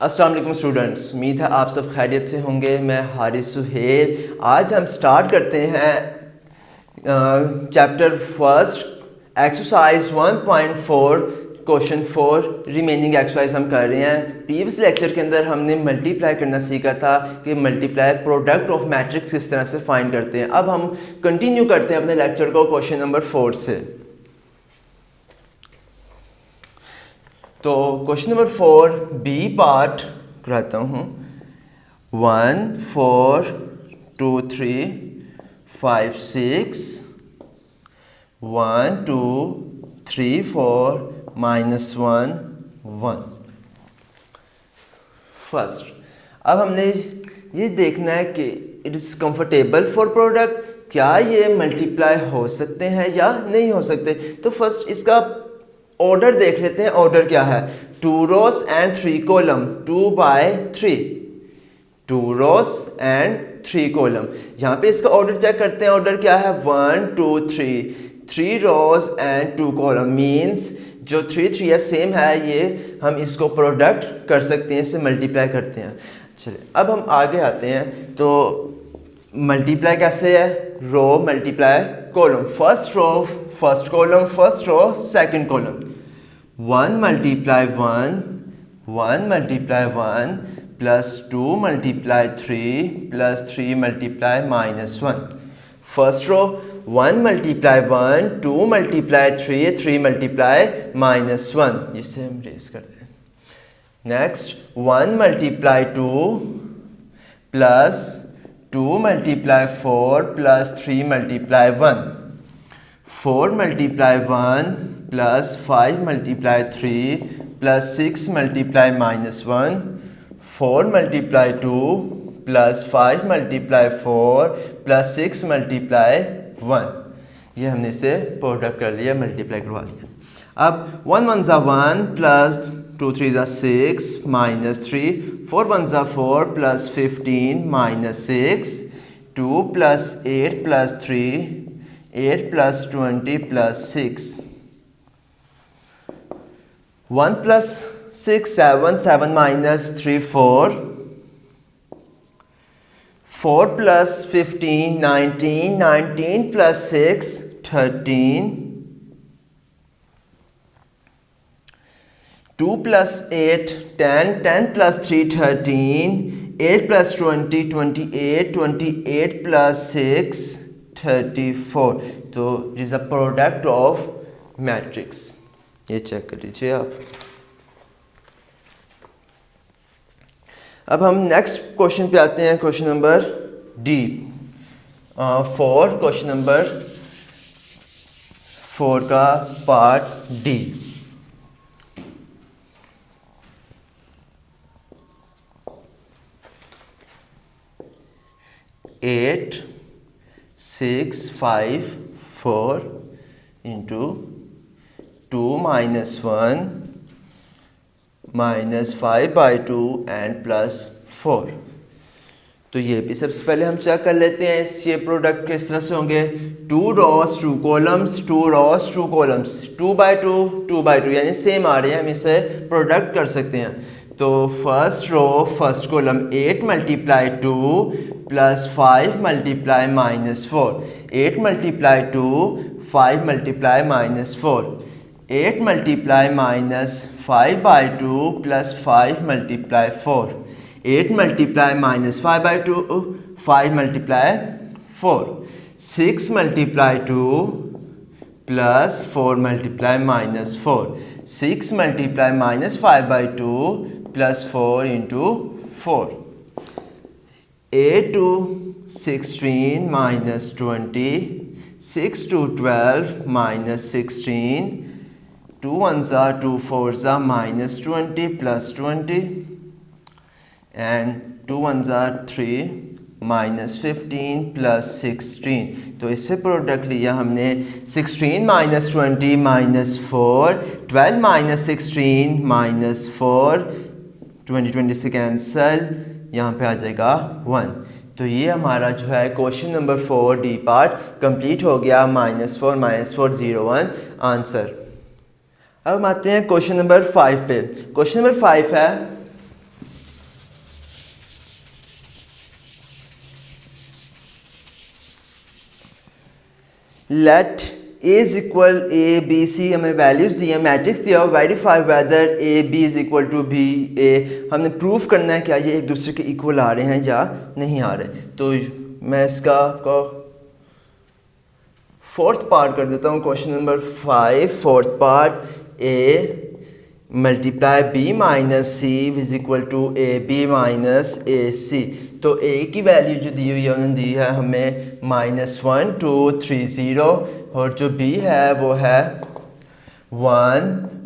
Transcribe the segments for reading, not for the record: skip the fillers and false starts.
अस्सलाम वालेकुम स्टूडेंट्स, उम्मीद है आप सब खैरियत से होंगे। मैं हारिस सुहेल। आज हम स्टार्ट करते हैं chapter first exercise 1.4 question 4 remaining exercise हम कर रहे हैं। प्रीवियस लेक्चर के अंदर हमने मल्टीप्लाई करना सीखा था कि मल्टीप्लाई प्रोडक्ट ऑफ मैट्रिक्स किस तरह से फाइंड करते हैं। अब हम कंटिन्यू करते हैं अपने लेक्चर को क्वेश्चन नंबर 4 से। तो क्वेश्चन नंबर 4 बी पार्ट कराता हूँ। 1 4 2 3 5 6 1 2 3 4 -1 1। फर्स्ट, अब हमने ये देखना है कि it is comfortable for product, क्या ये मल्टीप्लाई हो सकते हैं या नहीं हो सकते। तो फर्स्ट इसका ऑर्डर देख लेते हैं। ऑर्डर क्या है? 2 rows and 3 column, 2 by 3, 2 rows and 3 column। यहाँ पे इसका ऑर्डर चेक करते हैं। ऑर्डर क्या है? 1 2 3, 3 rows and 2 column मीन्स जो 3 3 है सेम है, ये हम इसको प्रोडक्ट कर सकते हैं, इससे मल्टीप्लाई करते हैं। चलिए अब हम आगे आते हैं। तो मल्टीप्लाई कैसे है? Row multiply column, first row first column, first row second column. 1 multiply 1, 1 multiply 1 plus 2 multiply 3 plus 3 multiply -1। First row 1 multiply 1, 2 multiply 3, 3 multiply -1, जिसे हम रेस करते हैं। Next 1 multiply 2 plus 2 multiply 4 plus 3 multiply 1, 4 multiply 1 plus 5 multiply 3 plus 6 multiply -1, 4 multiply 2 plus 5 multiply 4 plus 6 multiply 1। ये हमने इसे product कर लिया, multiply करवा लिया। अब 1 1 ज़ा 1 plus 2 3 ज़ा 6 -3, 4 1 ज़ा 4 plus 15 -6, 2 plus 8 plus 3, 8 plus 20 plus 6, 1 plus 6 7, 7 minus 3 4, 4 plus 15 19, 19 plus 6 13, 2 plus 8 10, 10 plus 3 13, 8 plus 20 28, 28 plus 6 34। तो it is a product of matrix, ये चेक कर लीजिए आप। अब हम नेक्स्ट क्वेश्चन पे आते हैं, question number D 4, question number 4 का part D. Eight 6 5 4 into 2 minus 1 minus 5 by 2 and plus 4। तो ये भी सबसे पहले हम चेक कर लेते हैं ये प्रोडक्ट किस तरह से होंगे। 2 rows 2 columns, 2 rows 2 columns, 2 by 2 2 by 2 यानी सेम आ रहे हैं, हम इसे प्रोडक्ट कर सकते हैं। तो first row first column 8 multiply 2 plus 5 multiply -4, 8 multiply 2 5 multiply -4, 8 multiply -5 by 2 plus 5 multiply 4, 8 multiply -5 by 2 5 multiply 4, 6 multiply 2 plus 4 multiply -4, 6 multiply -5 by 2 plus 4 into 4, 8 to 16 minus 20, 6 to 12 minus 16, 2 1s are 2 4s are -20 plus 20, and 2 1s are 3 -15 plus 16। तो इससे product लिया हमने 16 minus 20 minus 4, 12 minus 16 minus 4, 20 20 से cancel, यहाँ पे आ जाएगा 1। तो ये हमारा जो है question number 4 D part complete हो गया। -4 0 1 आंसर। अब हम आते हैं क्वेश्चन नंबर 5 पे। क्वेश्चन नंबर 5 है let A is equal A B C, हमें वैल्यूज़ दी हैं, मैट्रिक्स दिया और verify whether A B is equal to B A, हमने प्रूव करना है क्या ये एक दूसरे के इक्वल आ रहे हैं या नहीं आ रहे। तो मैं इसका आपको फोर्थ पार्ट कर देता हूँ, question number 5 fourth part, A multiply B minus C is equal to A B minus A C. तो ए की वैल्यू जो दी हुई है उन्होंने दी है हमें -1 2 3 0 और जो बी है वो है 1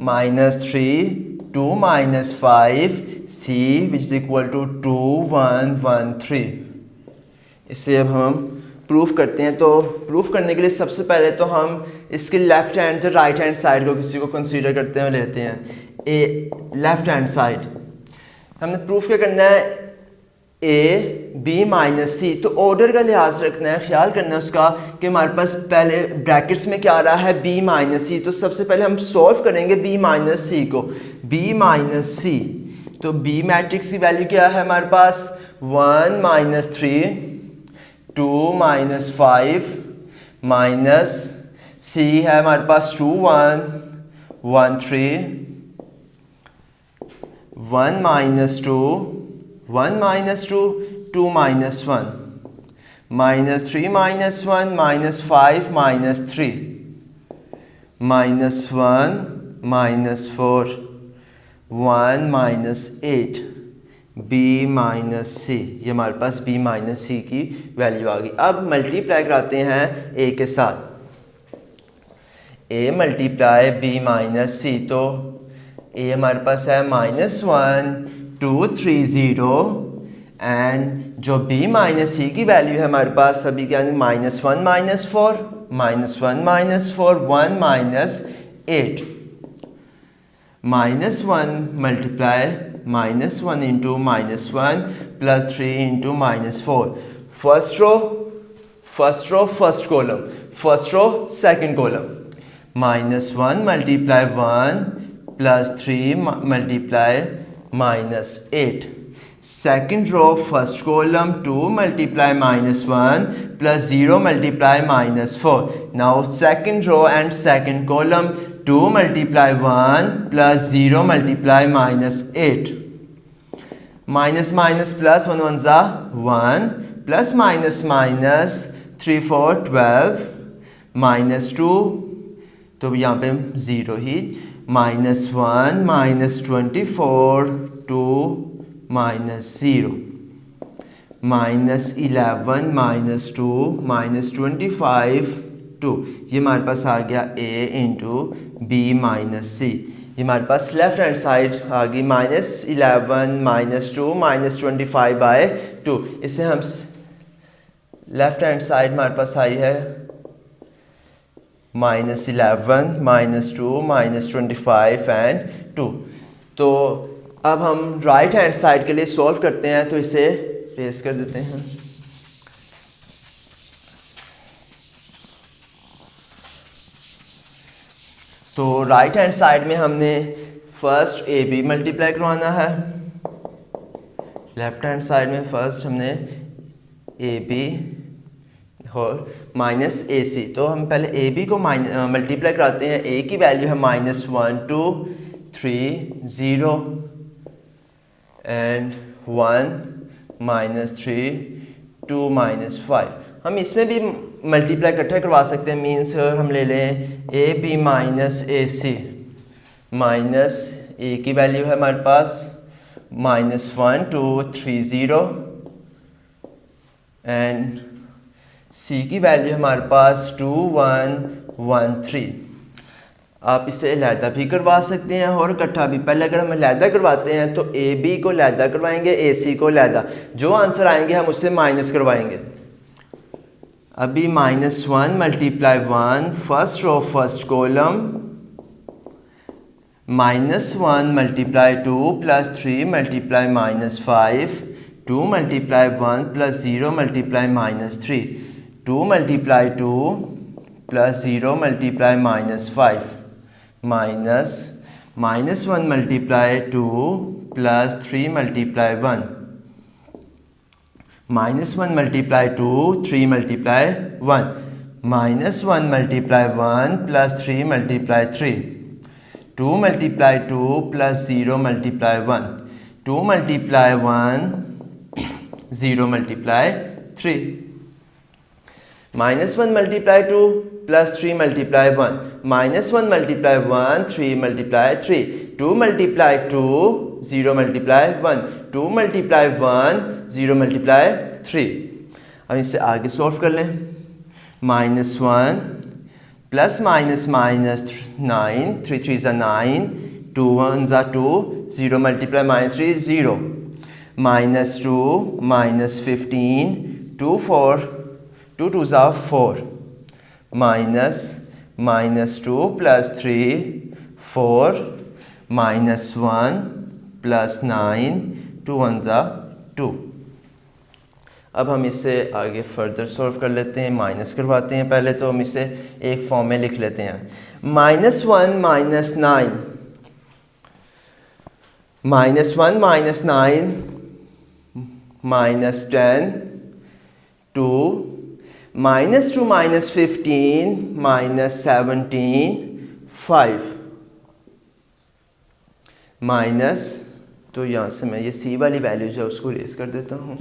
-3 2 -5 C which is equal to 2 1 1 3। इसे अब हम प्रूफ करते हैं। तो प्रूफ करने के लिए सबसे पहले तो हम इसके लेफ्ट हैंड या राइट हैंड साइड को किसी को कंसीडर करते हैं लेते हैं। ए लेफ्ट हैंड साइड हमने प्रूफ क्या करना है, ए बी माइनस सी। तो ऑर्डर का लिहाज रखना है, ख्याल करना है उसका कि हमारे पास पहले ब्रैकेट्स में क्या आ रहा है, बी माइनस सी। तो सबसे पहले हम सॉल्व करेंगे बी माइनस सी को, बी माइनस सी। तो बी मैट्रिक्स की वैल्यू क्या है हमारे पास, 1 -3 2 -5 माइनस सी है हमारे पास 2 1 1 3 1 -2 1 -2 2 -1 -3 -1 -5 -3 -1 -4 1 -8 बी माइनस सी। ये हमारे पास बी माइनस सी की वैल्यू आ गई। अब मल्टीप्लाई कराते हैं ए के साथ, ए मल्टीप्लाई बी माइनस सी। तो ए हमारे पास है -1 2 3 0 एंड जो बी माइनस सी की वैल्यू है हमारे पास अभी क्या है, -1 -4 -1 -4 1 -8 -1 multiply -1 into -1 plus 3 into -4। First row first column, first row second column, -1 multiply 1 plus 3 multiply -8। Second row first column 2 multiply -1 plus 0 multiply -4। Now second row and second column 2 multiply 1 plus 0 multiply -8। Minus minus plus 1 1 ज़ा 1 plus minus minus 3 4 12 -2 तो यहाँ पे 0 ही, -1 -24 2 -0 -11 -2 -25 2। ये हमारे पास आ गया a into B minus सी। ये हमारे पास लेफ्ट हैंड साइड आ गई -11 -2 -25/2। इससे हम लेफ्ट हैंड साइड हमारे पास आई है -11 -2 -25 एंड 2। तो अब हम राइट हैंड साइड के लिए सॉल्व करते हैं। तो इसे रेस कर देते हैं। तो राइट हैंड साइड में हमने फर्स्ट ए बी मल्टीप्लाई करवाना है, लेफ्ट हैंड साइड में फर्स्ट हमने ए बी और माइनस ए सी। तो हम पहले ए बी को मल्टीप्लाई कराते हैं। ए की वैल्यू है -1 2 3 0 एंड 1 -3 2 -5। हम इसमें भी मल्टीप्लाई इकट्ठा करवा सकते हैं। मीन्स हम ले लें A B minus A C, minus A की वैल्यू है हमारे पास -1 2 3 0 एंड सी की वैल्यू हमारे पास 2 1 1 3। आप इसे अलहदा भी करवा सकते हैं और इकट्ठा भी। पहले अगर हम अलहदा करवाते हैं तो ए बी को अलहदा करवाएंगे, ए सी को अलहदा, जो आंसर आएंगे हम उससे माइनस करवाएंगे। अभी -1 multiply 1 first row first column, -1 multiply 2 plus 3 multiply -5 2 multiply 1 plus 0 multiply -3 2 multiply 2 plus 0 multiply -5 -1 multiply 2 plus 3 multiply 1 -1 multiply 2 3 multiply 1 -1 multiply 1 plus 3 multiply 3, 2 multiply 2 plus 0 multiply 1, 2 multiply 1, 0 multiply 3, -1 multiply 2 plus 3 multiply 1, -1 multiply 1, 3 multiply 3, 2 multiply 2, 0 multiply 1, 2 multiply 1, 0 multiply 3. अब इससे आगे solve कर लें. -1 plus minus 9, 3 3s are 9, 2 1s are 2, 0 multiply -3 0, -2 -15, 2 4, 2 2s are 4, -2 plus 3 4, -1 plus 9, 2 1s are 2. अब हम इसे आगे further solve कर लेते हैं, माइनस करवाते हैं. पहले तो हम इसे एक फॉर्म में लिख लेते हैं. -1 -9, -1 -9, -10 2, -2 -15, -17 5, माइनस, तो यहाँ से मैं ये सी वाली वैल्यू जो है उसको रेस कर देता हूँ.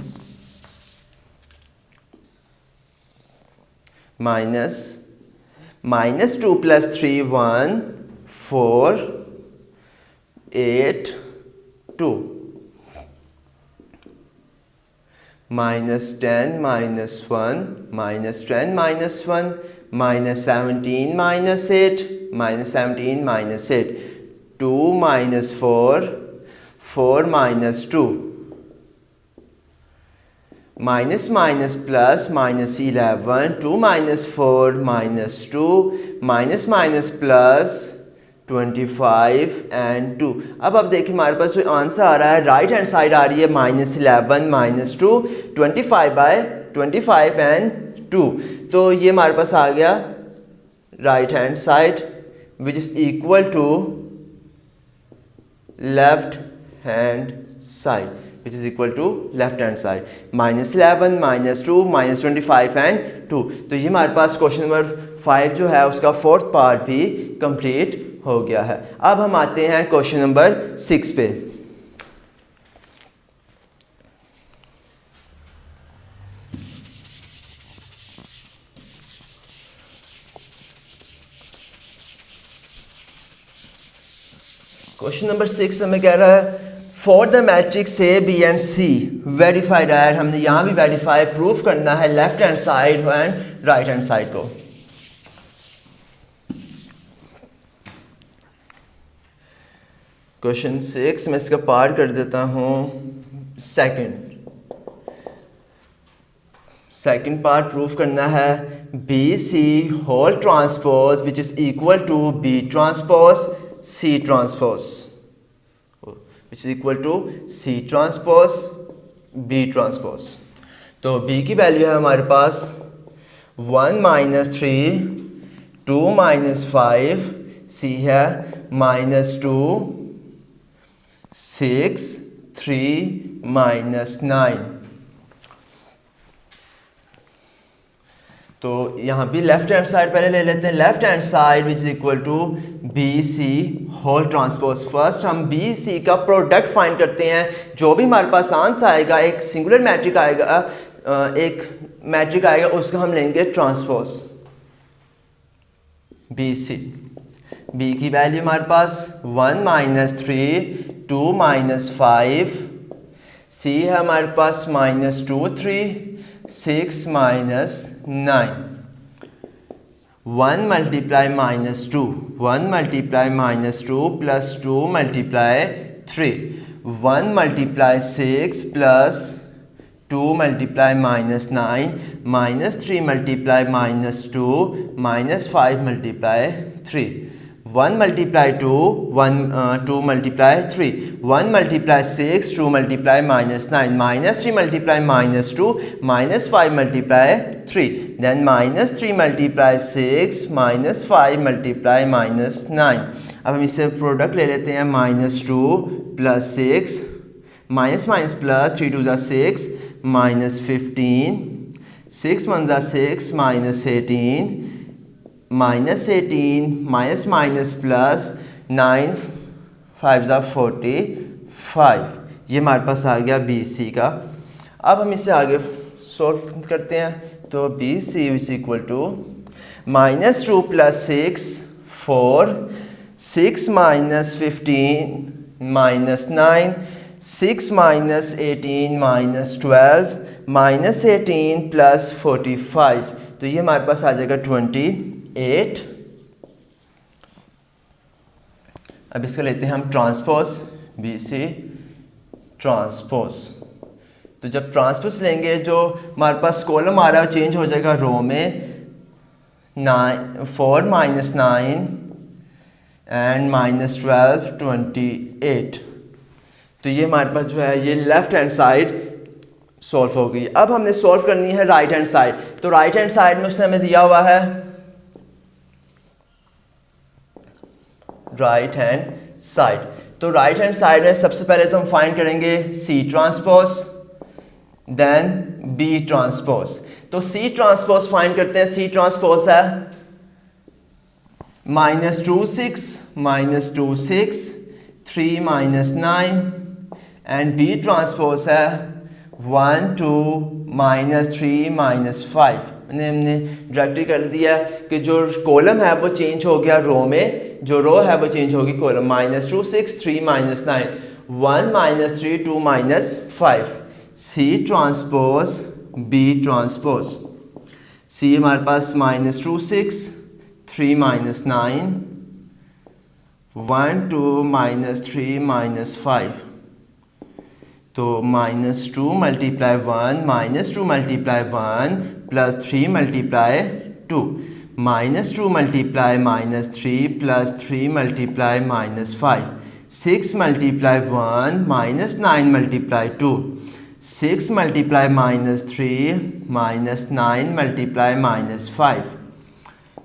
-2 plus 3 1, 4 8 2, -10 -1, -10 -1, -17 -8, -17 -8, 2 -4, 4 -2, minus minus plus -11, 2 -4 -2, minus minus plus 25 and 2. अब आप देखिए हमारे पास जो आंसर आ रहा है राइट हैंड साइड आ रही है -11 -2, 25 and 2. तो ये हमारे पास आ गया right hand side which is equal to left hand side, which is equal to left hand side, -11 -2 -25 and 2. तो ये हमारे पास क्वेश्चन नंबर 5 जो है उसका फोर्थ पार्ट भी कंप्लीट हो गया है. अब हम आते हैं क्वेश्चन नंबर 6 पे. क्वेश्चन नंबर 6 हमें कह रहा है for the matrix A B and C verified है. हमने यहाँ भी वेरीफाई प्रूफ करना है left hand side and right hand side को. क्वेश्चन 6 मैं इसका पार्ट कर देता हूँ सेकंड पार्ट प्रूफ करना है B C whole transpose which is equal to B transpose C transpose which is equal to C transpose B transpose. तो B की वैल्यू है हमारे पास 1 -3, 2 -5, C है -2, 6, 3 -9. तो यहाँ भी लेफ्ट हैंड साइड पहले ले लेते हैं. Left hand side which is equal to B C whole transpose. First हम बी सी का प्रोडक्ट फाइंड करते हैं. जो भी हमारे पास आंसर आएगा एक सिंगुलर मैट्रिक आएगा, एक मैट्रिक आएगा उसका हम लेंगे ट्रांसपोज बी सी. बी की वैल्यू हमारे पास 1 -3, 2 -5, सी है हमारे पास -2 3, 6 -9. 1 multiply -2, 1 multiply -2 plus 2 multiply 3, 1 multiply 6 plus 2 multiply -9, -3 multiply -2, -5 multiply 3. 1 multiply 2, 2 multiply 3, 1 multiply 6, 2 multiply -9, -3 multiply -2, -5 multiply 3, then -3 multiply 6, -5 multiply -9. अब हम इससे प्रोडक्ट ले लेते हैं -2 plus 6, minus plus 3 2s are 6, -15, 6 1 ज़ा 6 minus 18 minus 18 minus minus plus 9 5 ज़ा 45। ये हमारे पास आ गया BC का। अब हम इसे आगे सॉल्व करते हैं। तो BC is equal to -2 + 6 4 6 minus 15 minus 9 6 minus 18 minus 12 minus 18 plus 45। तो ये हमारे पास आ जाएगा 28। अब इसका लेते हैं हम ट्रांसपोज BC ट्रांसपोज। तो जब ट्रांसपोज लेंगे जो हमारे पास कॉलम आ रहा है चेंज हो जाएगा रो में 4 माइनस 9 एंड माइनस 12 28। तो ये हमारे पास जो है ये लेफ्ट हैंड साइड सॉल्व हो गई। अब हमने सॉल्व करनी है राइट हैंड साइड। तो राइट हैंड साइड में उसने हमें दिया हुआ है राइट हैंड साइड। तो राइट हैंड साइड में सबसे पहले तो हम फाइंड करेंगे C transpose then B transpose. तो C ट्रांसपोज फाइंड करते हैं। C ट्रांसपोज है -2 6 -2 6 3 माइनस 9 एंड B ट्रांसपोज है 1 2 -3 -5। हमने डायरेक्टली कर दिया कि जो कॉलम है वो चेंज हो गया रो में, जो रो है वो चेंज होगी column. -2 6 3 -9 1 -3 2 -5। C transpose B transpose. C हमारे पास -2 6 3 -9 1 2 -3 -5। तो -2 × 1 -2 × 1 प्लस 3 × 2 -2 × -3 प्लस 3 × -5 6 × 1 -9 × 2 6 × -3 -9 × -5।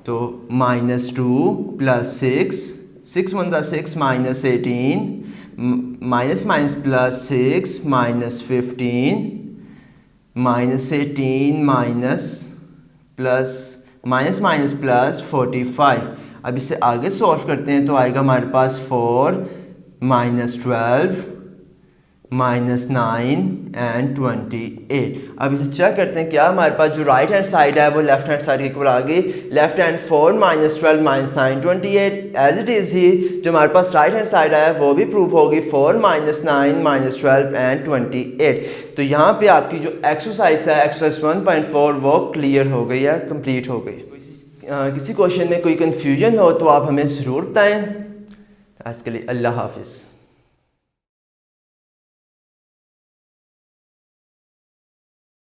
तो -2 प्लस 6 6 1 ज़ा 6 minus 18 minus minus plus 6 minus 15 minus 18 minus minus plus 45। अब इसे आगे सॉल्व करते हैं तो आएगा हमारे पास 4 -12 -9 एंड 28। अब इसे चेक करते हैं क्या हमारे पास जो राइट हैंड साइड है वो लेफ्ट हैंड साइड के इक्वल आ गई। Left hand 4 -12 -9 28 as it is ही जो हमारे पास राइट हैंड साइड है वो भी प्रूफ होगी 4 -9 -12 एंड 28। तो यहाँ पे आपकी जो एक्सरसाइज है एक्सरसाइज 1.4 वो क्लियर हो गई है, कंप्लीट हो गई। किसी क्वेश्चन में कोई कन्फ्यूजन हो तो आप हमें ज़रूर बताएँ। आज के लिए अल्लाह हाफिज़।